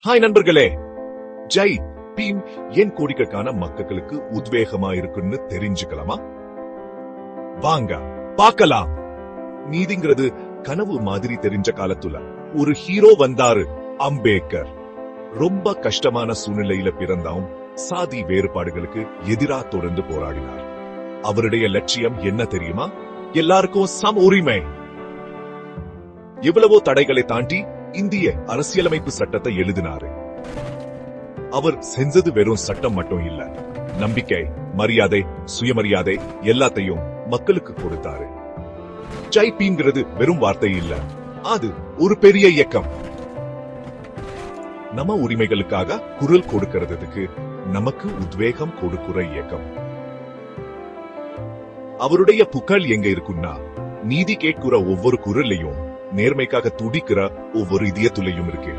Hi நண்பர்களே, ஜெய் பீம் ஏன் கோடிக்கணக்கான மக்களுக்கு உத்வேகமா இருக்குன்னு தெரிஞ்சுக்கலாமா? வாங்க பார்க்கலாம். நீதிங்கிறது கனவு மாதிரி தெரிஞ்ச காலத்துல ஒரு ஹீரோ வந்தாரு. அம்பேத்கர் ரொம்ப கஷ்டமான சூழ்நிலையில பிறந்தாவும் சாதி வேறுபாடுகளுக்கு எதிரா தொடர்ந்து போராடினார். அவருடைய லட்சியம் என்ன தெரியுமா? எல்லாருக்கும் சம உரிமை. எவ்வளவோ தடைகளை தாண்டி இந்திய அரசியலமைப்பு சட்டத்தை எழுதினாரு. அவர் செஞ்சது வெறும் சட்டம் மட்டும் இல்ல, நம்பிக்கை, மரியாதை, சுயமரியாதை எல்லாத்தையும் மக்களுக்கு கொடுத்தாரு. ஜெய் பீம்ங்கிறது வெறும் வார்த்தை இல்ல, அது ஒரு பெரிய இயக்கம். நம்ம உரிமைகளுக்காக குரல் கொடுக்கிறதுக்கு நமக்கு உத்வேகம் கொடுக்கிற இயக்கம். அவருடைய புகழ் எங்க இருக்குன்னா, நீதி கேட்கிற ஒவ்வொரு குரலையும், நேர்மைக்காக துடிக்கிற ஒவ்வொரு இதயத்துலையும் இருக்கு.